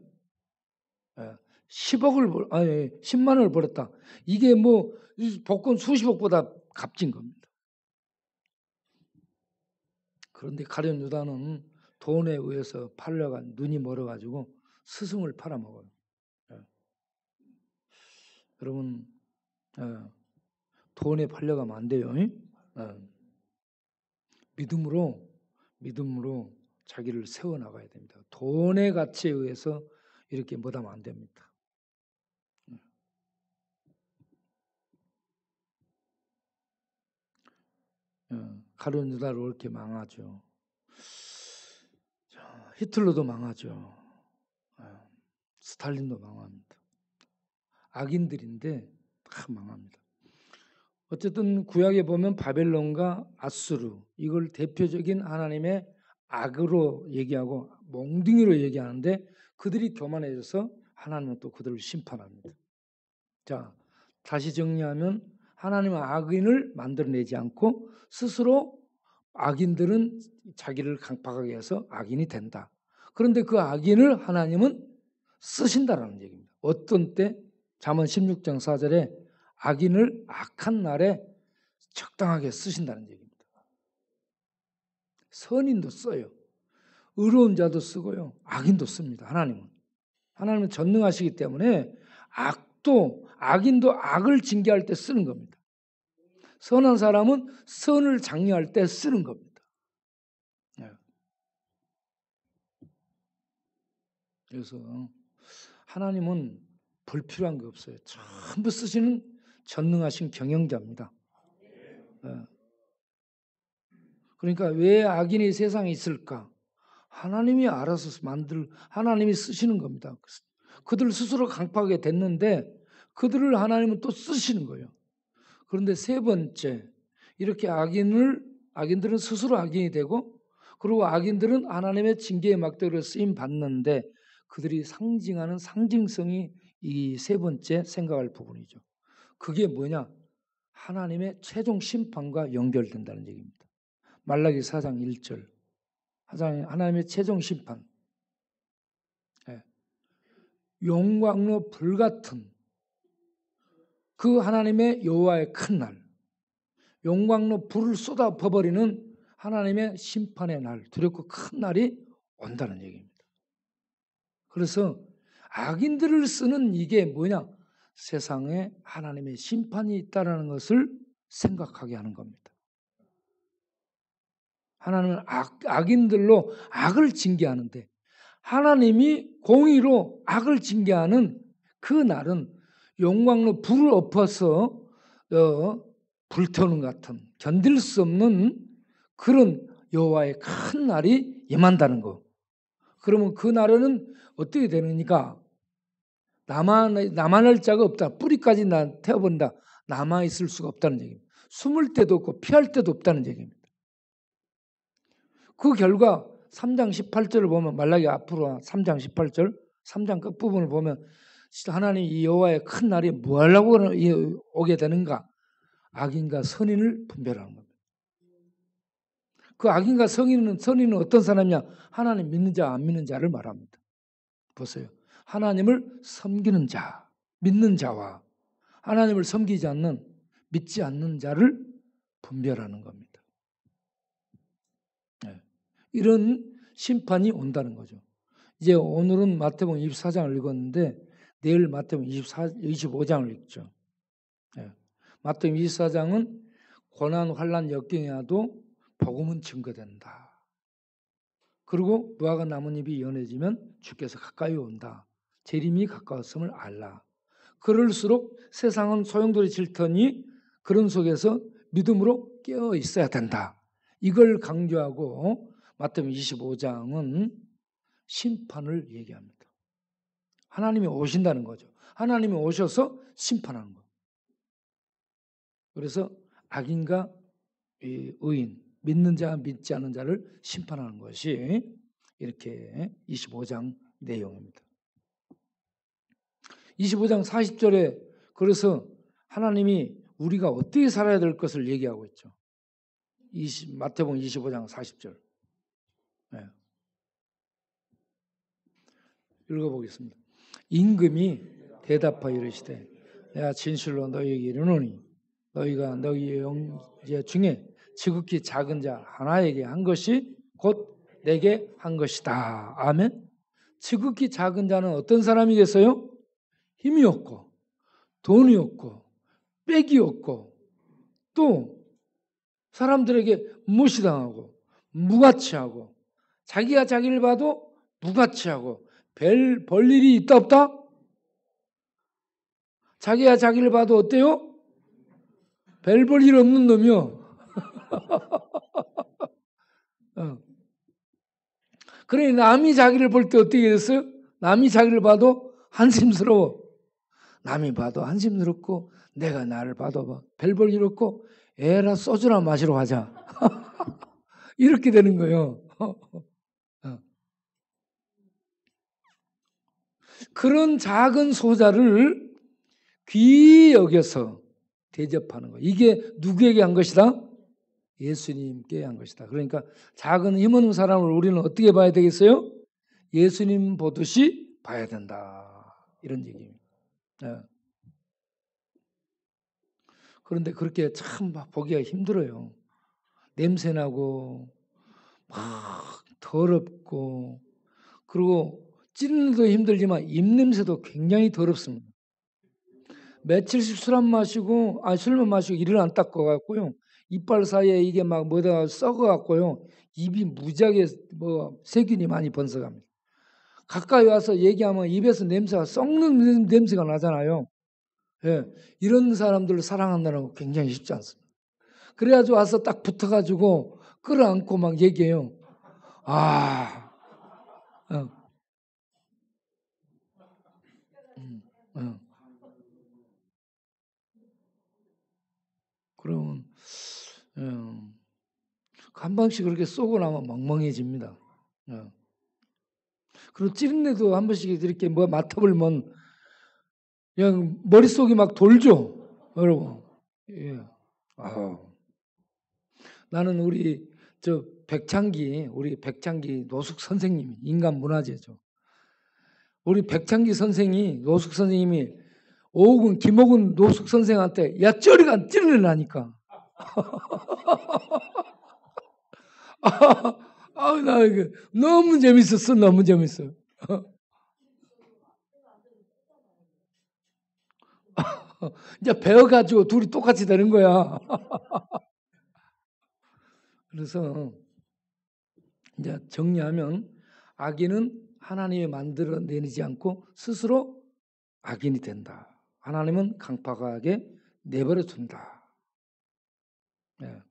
10억을, 10만 원을 벌었다. 이게 뭐 복권 수십억보다 값진 겁니다. 그런데 가룟 유다는 돈에 의해서 팔려가 눈이 멀어가지고 스승을 팔아먹어요. 여러분, 돈에 팔려가면 안 돼요. 믿음으로 자기를 세워나가야 됩니다. 돈의 가치에 의해서 이렇게 못하면 안 됩니다. 가룟 유다로 이렇게 망하죠. 히틀러도 망하죠. 스탈린도 망합니다. 악인들인데 다 망합니다. 어쨌든 구약에 보면 바벨론과 아수르 이걸 대표적인 하나님의 악으로 얘기하고 몽둥이로 얘기하는데 그들이 교만해져서 하나님은 또 그들을 심판합니다. 자, 다시 정리하면 하나님은 악인을 만들어내지 않고 스스로 악인들은 자기를 강팍하게 해서 악인이 된다. 그런데 그 악인을 하나님은 쓰신다라는 얘기입니다. 어떤 때 잠언 16장 4절에 악인을 악한 날에 적당하게 쓰신다는 얘기입니다. 선인도 써요. 의로운 자도 쓰고요. 악인도 씁니다. 하나님은 전능하시기 때문에 악인도 악을 징계할 때 쓰는 겁니다. 선한 사람은 선을 장려할 때 쓰는 겁니다. 그래서 하나님은 불필요한 게 없어요. 전부 쓰시는 전능하신 경영자입니다. 그러니까 왜 악인이 세상에 있을까? 하나님이 알아서 하나님이 쓰시는 겁니다. 그들 스스로 강팍하게 됐는데 그들을 하나님은 또 쓰시는 거예요. 그런데 세 번째, 이렇게 악인들은 스스로 악인이 되고 그리고 악인들은 하나님의 징계의 막대기로 쓰임 받는데 그들이 상징하는 상징성이 이 세 번째 생각할 부분이죠. 그게 뭐냐? 하나님의 최종 심판과 연결된다는 얘기입니다. 말라기 4장 1절. 하나님의 최종 심판. 용광로 불같은 그 하나님의 여호와의 큰 날. 용광로 불을 쏟아 버버리는 하나님의 심판의 날, 두렵고 큰 날이 온다는 얘기입니다. 그래서 악인들을 쓰는 이게 뭐냐? 세상에 하나님의 심판이 있다는 것을 생각하게 하는 겁니다. 하나님은 악인들로 악을 징계하는데 하나님이 공의로 악을 징계하는 그 날은 용광로 불을 엎어서 불태우는 것 같은 견딜 수 없는 그런 여호와의 큰 날이 임한다는 거. 그러면 그 날에는 어떻게 되느니까 남아날 자가 없다. 뿌리까지 태워본다. 남아있을 수가 없다는 얘기입니다. 숨을 데도 없고 피할 데도 없다는 얘기입니다. 그 결과 3장 18절을 보면 말라기 앞으로 3장 18절 3장 끝부분을 보면 하나님 이 여호와의 큰 날이 뭐 하려고 오게 되는가? 악인과 선인을 분별하는 겁니다. 그 악인과 선인은 어떤 사람이냐? 하나님 믿는 자, 안 믿는 자를 말합니다. 보세요. 하나님을 섬기는 자, 믿는 자와 하나님을 섬기지 않는, 믿지 않는 자를 분별하는 겁니다. 이런 심판이 온다는 거죠. 이제 오늘은 마태복음 24장을 읽었는데 내일 마태복음 25장을 읽죠. 마태복음 24장은 고난, 환난, 역경이 와도 복음은 증거된다. 그리고 무화과 나뭇잎이 연해지면 주께서 가까이 온다. 재림이 가까웠음을 알라. 그럴수록 세상은 소용돌이 칠 터니 그런 속에서 믿음으로 깨어 있어야 된다. 이걸 강조하고 마태복음 25장은 심판을 얘기합니다. 하나님이 오신다는 거죠. 하나님이 오셔서 심판하는 거예요. 그래서 악인과 의인, 믿는 자, 믿지 않는 자를 심판하는 것이 이렇게 25장 내용입니다. 25장 40절에 그래서 하나님이 우리가 어떻게 살아야 될 것을 얘기하고 있죠. 마태복음 25장 40절. 읽어보겠습니다. 임금이 대답하여 이르시되 내가 진실로 너희에게 이르노니 너희가 너희의 형제 중에 지극히 작은 자 하나에게 한 것이 곧 내게 한 것이다. 아멘. 지극히 작은 자는 어떤 사람이겠어요? 힘이 없고 돈이 없고 빽이 없고 또 사람들에게 무시당하고 무가치하고 자기가 자기를 봐도 무가치하고 별 일이 있다 없다? 자기가 자기를 봐도 어때요? 별 볼 일 없는 놈이요. 그러니 남이 자기를 볼 때 어떻게 됐어요? 남이 자기를 봐도 한심스러워. 남이 봐도 한심스럽고 내가 나를 봐도 별 볼 일 없고 에라 소주나 마시러 가자. 이렇게 되는 거예요. 그런 작은 소자를 귀히 여겨서 대접하는 거예요. 이게 누구에게 한 것이다? 예수님께 한 것이다. 그러니까 작은 힘없는 사람을 우리는 어떻게 봐야 되겠어요? 예수님 보듯이 봐야 된다. 이런 얘기입니다. 그런데 그렇게 참 보기가 힘들어요. 냄새나고 막 더럽고 그리고 찌르는 도 힘들지만 입냄새도 굉장히 더럽습니다. 며칠씩 술 안 마시고 술만 마시고 이를 안 닦아 갖고요. 이빨 사이에 이게 막 뭐다 썩어 갖고요. 입이 무지하게 세균이 많이 번성합니다. 가까이 와서 얘기하면 입에서 냄새가 썩는 냄새가 나잖아요. 예, 이런 사람들을 사랑한다는 거 굉장히 쉽지 않습니다. 그래가지고 와서 딱 붙어가지고 끌어안고 막 얘기해요. 아, 그러면 한 번씩 그렇게 쏘고 나면 멍멍해집니다. 그리고 찌른내도 한 번씩 이렇게 뭐 맡아보면 그냥 머릿속이 막 돌죠, 여러분. 예. 나는 우리 백창기 노숙 선생님이 인간 문화재죠. 우리 백창기 선생이 노숙 선생님이 김옥은 노숙 선생한테 야 쩌리가 찌르려니까. 나 이거 너무 재밌었어, 너무 재밌어. 이제 배워가지고 둘이 똑같이 되는 거야. 그래서 이제 정리하면 악인은 하나님이 만들어내지 않고 스스로 악인이 된다. 하나님은 강팍하게 내버려 둔다. 네.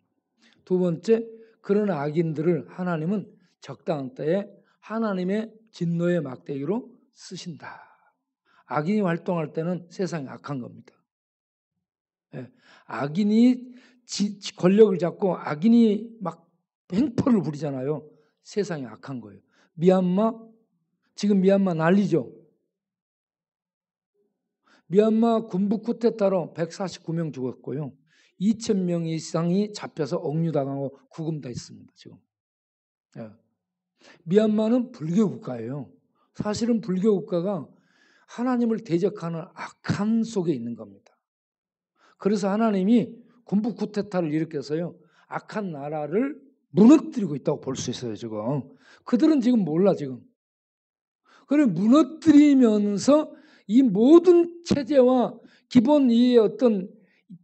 두 번째, 그런 악인들을 하나님은 적당한 때에 하나님의 진노의 막대기로 쓰신다. 악인이 활동할 때는 세상이 악한 겁니다. 네. 악인이 권력을 잡고 악인이 막 횡포를 부리잖아요. 세상이 악한 거예요. 지금 미얀마 난리죠. 미얀마 군부 쿠데타로 149명 죽었고요. 2,000명 이상이 잡혀서 억류당하고 구금돼 있습니다. 지금. 미얀마는 불교 국가예요. 사실은 불교 국가가 하나님을 대적하는 악한 속에 있는 겁니다. 그래서 하나님이 군부 쿠데타를 일으켜서요. 악한 나라를 무너뜨리고 있다고 볼 수 있어요. 지금. 그들은 지금 몰라 지금. 그래 무너뜨리면서 이 모든 체제와 기본 이 어떤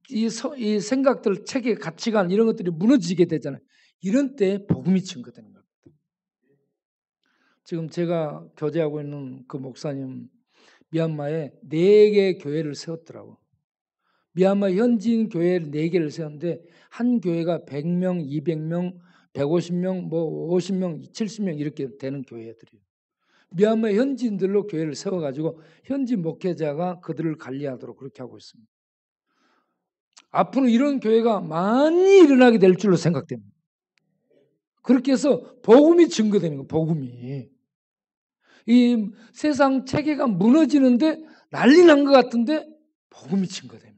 이 생각들, 체계, 가치관 이런 것들이 무너지게 되잖아요. 이런 때 복음이 증거되는 겁니다. 지금 제가 교제하고 있는 그 목사님 미얀마에 4개 교회를 세웠더라고. 미얀마 현지인 교회 4개를 세웠는데 한 교회가 100명, 200명, 150명, 50명, 70명 이렇게 되는 교회들이에요. 미얀마 현지인들로 교회를 세워가지고 현지 목회자가 그들을 관리하도록 그렇게 하고 있습니다. 앞으로 이런 교회가 많이 일어나게 될 줄로 생각됩니다. 그렇게 해서 복음이 증거되는 거예요. 복음이. 이 세상 체계가 무너지는데 난리 난 것 같은데 복음이 증거됩니다.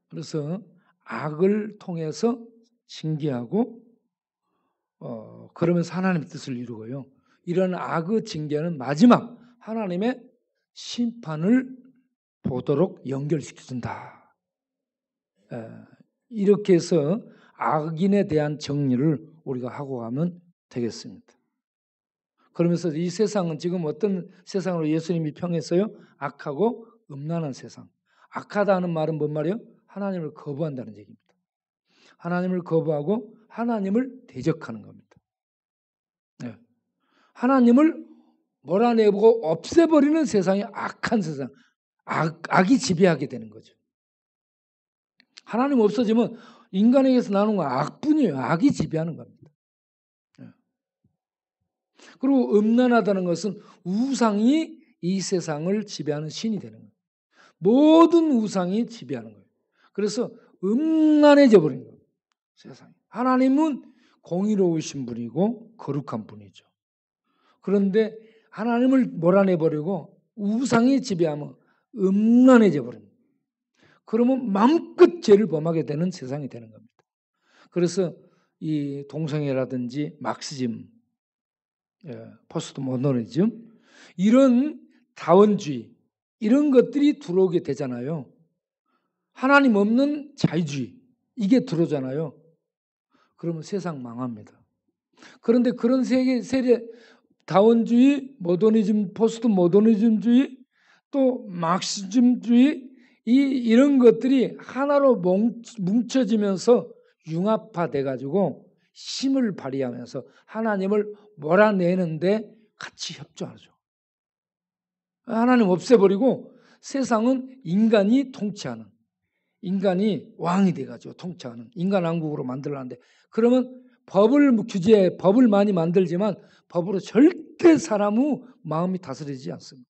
그래서 악을 통해서 징계하고 그러면서 하나님의 뜻을 이루고요. 이런 악의 징계는 마지막 하나님의 심판을 보도록 연결시켜준다. 이렇게 해서 악인에 대한 정리를 우리가 하고 가면 되겠습니다. 그러면서 이 세상은 지금 어떤 세상으로 예수님이 평했어요? 악하고 음란한 세상. 악하다는 말은 뭔 말이에요? 하나님을 거부한다는 얘기입니다. 하나님을 거부하고 하나님을 대적하는 겁니다. 네. 하나님을 몰아내고 없애버리는 세상이 악한 세상. 악이 지배하게 되는 거죠. 하나님 없어지면 인간에게서 나오는 건 악뿐이에요. 악이 지배하는 겁니다. 그리고 음란하다는 것은 우상이 이 세상을 지배하는 신이 되는 거예요. 모든 우상이 지배하는 거예요. 그래서 음란해져 버린 거예요. 세상이. 하나님은 공의로우신 분이고 거룩한 분이죠. 그런데 하나님을 몰아내버리고 우상이 지배하면 음란해져 버립니다. 그러면 마음껏 죄를 범하게 되는 세상이 되는 겁니다. 그래서 이 동성애라든지 막시즘, 포스트 모더니즘 이런 다원주의 이런 것들이 들어오게 되잖아요. 하나님 없는 자유주의 이게 들어오잖아요. 그러면 세상 망합니다. 그런데 그런 세계 다원주의, 모더니즘, 포스트 모더니즘주의 또 막시즘주의 이런 것들이 하나로 뭉쳐지면서 융합화돼 가지고 힘을 발휘하면서 하나님을 몰아내는데 같이 협조하죠. 하나님 없애버리고 세상은 인간이 통치하는, 인간이 왕이 돼가지고 통치하는 인간 왕국으로 만들라는데, 그러면 법을 많이 만들지만 법으로 절대 사람의 마음이 다스리지 않습니다.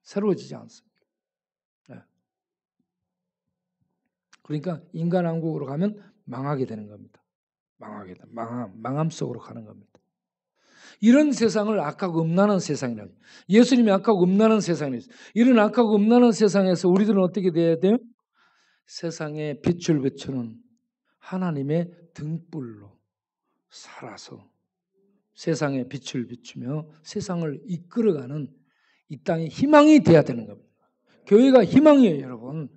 새로워지지 않습니다. 네. 그러니까 인간 왕국으로 가면 망하게 되는 겁니다. 망함 속으로 가는 겁니다. 이런 세상을 악하고 음란한 세상이라고. 예수님이 악하고 음란한 세상이었어요. 이런 악하고 음란한 세상에서 우리들은 어떻게 돼야 돼요? 세상에 빛을 비추는 하나님의 등불로 살아서 세상에 빛을 비추며 세상을 이끌어가는 이 땅의 희망이 돼야 되는 겁니다. 교회가 희망이에요, 여러분.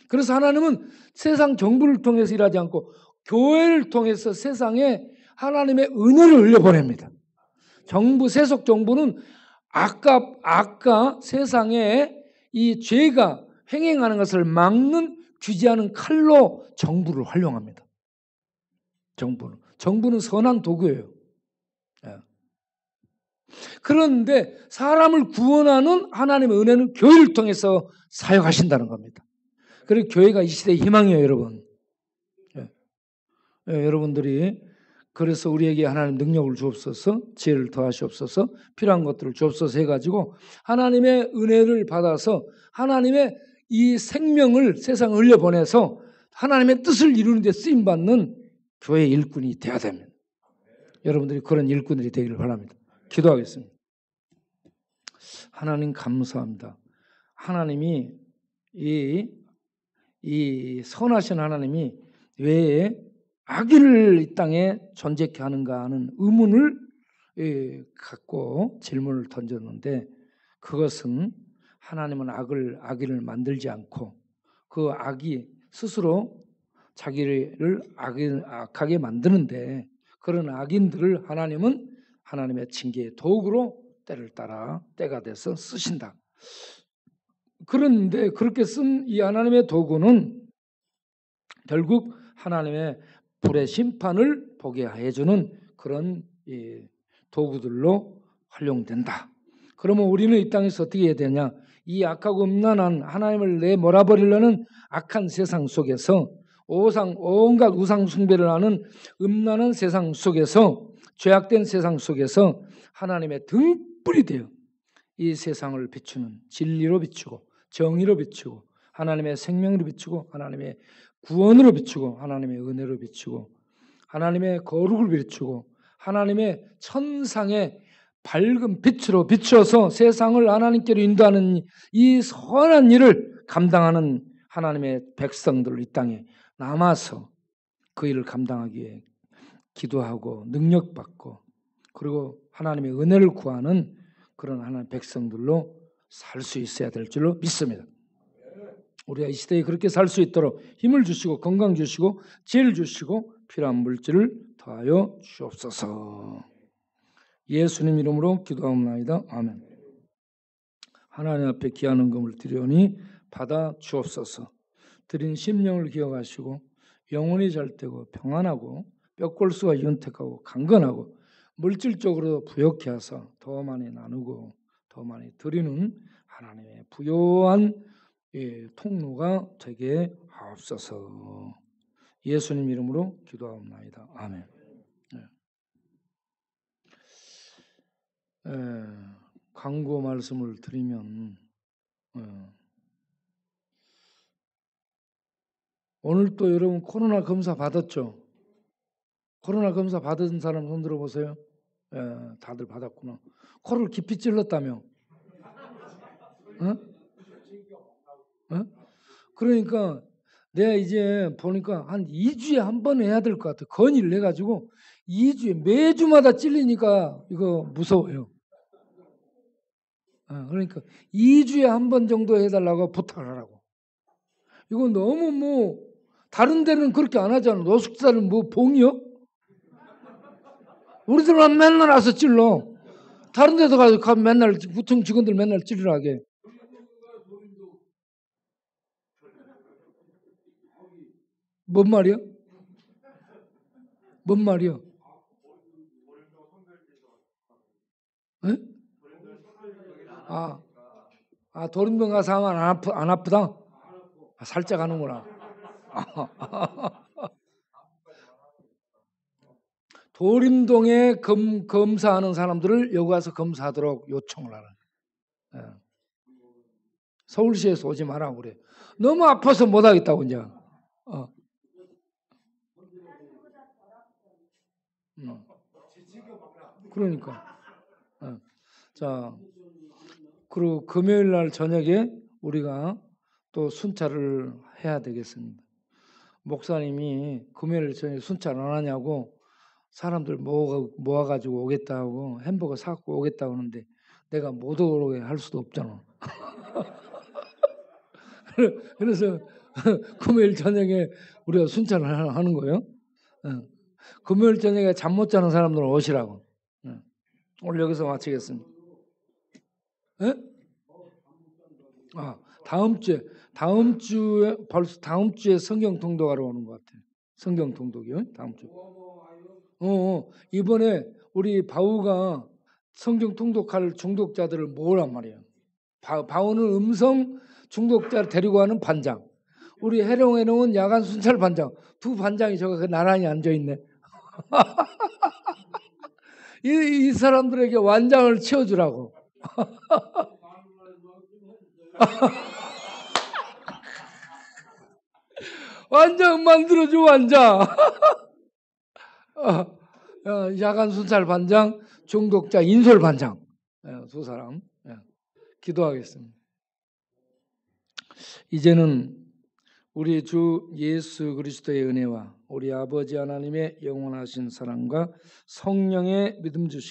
그래서 하나님은 세상 정부를 통해서 일하지 않고 교회를 통해서 세상에 하나님의 은혜를 흘려보냅니다. 세속 정부는 아까 세상에 이 죄가 횡행하는 것을 막는 규제하는 칼로 정부를 활용합니다. 정부는 선한 도구예요. 그런데 사람을 구원하는 하나님의 은혜는 교회를 통해서 사역하신다는 겁니다. 그리고 교회가 이 시대의 희망이에요, 여러분. 여러분들이 그래서 우리에게 하나님 능력을 주옵소서, 지혜를 더하시옵소서, 필요한 것들을 주옵소서 해가지고 하나님의 은혜를 받아서 하나님의 이 생명을 세상에 흘려보내서 하나님의 뜻을 이루는 데 쓰임받는 교회의 일꾼이 되어야 됩니다. 여러분들이 그런 일꾼들이 되기를 바랍니다. 기도하겠습니다. 하나님 감사합니다. 하나님이 이 선하신 하나님이 왜 악인을 이 땅에 존재케 하는가 하는 의문을 갖고 질문을 던졌는데, 그것은 하나님은 악인을 만들지 않고 그 악이 스스로 자기를 악하게 만드는데, 그런 악인들을 하나님은 하나님의 징계의 도구로 때를 따라 때가 돼서 쓰신다. 그런데 그렇게 쓴 이 하나님의 도구는 결국 하나님의 불의 심판을 보게 해주는 그런 도구들로 활용된다. 그러면 우리는 이 땅에서 어떻게 해야 되냐? 이 악하고 음란한 하나님을 내몰아버리려는 악한 세상 속에서 온갖 우상 숭배를 하는 음란한 세상 속에서, 죄악된 세상 속에서 하나님의 등불이 되어 이 세상을 비추는, 진리로 비추고 정의로 비추고 하나님의 생명으로 비추고 하나님의 구원으로 비추고 하나님의 은혜로 비추고 하나님의 거룩을 비추고 하나님의 천상의 밝은 빛으로 비추어서 세상을 하나님께로 인도하는 이 선한 일을 감당하는 하나님의 백성들 이 땅에 남아서 그 일을 감당하기 위해 기도하고 능력받고, 그리고 하나님의 은혜를 구하는 그런 하나님의 백성들로 살 수 있어야 될 줄로 믿습니다. 우리가 이 시대에 그렇게 살 수 있도록 힘을 주시고 건강 주시고 지혜를 주시고 필요한 물질을 더하여 주옵소서. 예수님 이름으로 기도하옵나이다. 아멘. 하나님 앞에 귀한 헌금을 드리오니 받아 주옵소서. 드린 심령을 기억하시고 영혼이 잘되고 평안하고 뼈골수가 윤택하고 강건하고 물질적으로 부욕케 하사 더 많이 나누고 더 많이 드리는 하나님의 부요한 통로가 되게 하옵소서. 예수님 이름으로 기도하옵나이다. 아멘. 광고 말씀을 드리면 오늘 또 여러분 코로나 검사 받았죠? 코로나 검사 받은 사람 손 들어보세요. 다들 받았구나. 코를 깊이 찔렀다며. 그러니까 내가 이제 보니까 한 2주에 한 번 해야 될 것 같아. 건의를 해가지고 2주에 매주마다 찔리니까 이거 무서워요. 그러니까 2주에 한 번 정도 해달라고 부탁을 하라고. 이거 너무 뭐 다른 데는 그렇게 안 하잖아. 노숙자는 뭐 봉이요? 우리들은 맨날 와서 찔러. 다른 데도 가서 맨날 구청 직원들 맨날 찔러하게. 뭔 말이야? 뭔 말이야? 에? 도림동 가서 하면 안 아프다? 살짝 하는구나. 도림동에 검사하는 사람들을 여기 와서 검사하도록 요청을 하라. 서울시에서 오지 마라 그래. 너무 아파서 못 하겠다고 이제. 그러니까. 자, 그리고 금요일 날 저녁에 우리가 또 순찰을 해야 되겠습니다. 목사님이 금요일 저녁에 순찰 안 하냐고 사람들 모아가지고 오겠다고 햄버거 사갖고 오겠다고 하는데 내가 못 오게 할 수도 없잖아. 그래서 금요일 저녁에 우리가 순찰을 하는 거예요. 금요일 저녁에 잠 못 자는 사람들은 오시라고. 오늘 여기서 마치겠습니다. 다음 주에 벌써 다음 주에 성경 통독하러 오는 것 같아요. 성경 통독이요? 다음 주. 이번에 우리 바우가 성경 통독할 중독자들을 모으란 말이에요. 바우는 음성 중독자를 데리고 가는 반장. 우리 해롱은 야간 순찰 반장. 두 반장이 저거 나란히 앉아 있네. 이 사람들에게 완장을 치워주라고. 완장 만들어줘, 완장. 야간 순찰 반장, 중독자 인솔 반장. 두 사람. 기도하겠습니다. 이제는 우리 주 예수 그리스도의 은혜와 우리 아버지 하나님의 영원하신 사랑과 성령의 믿음 주신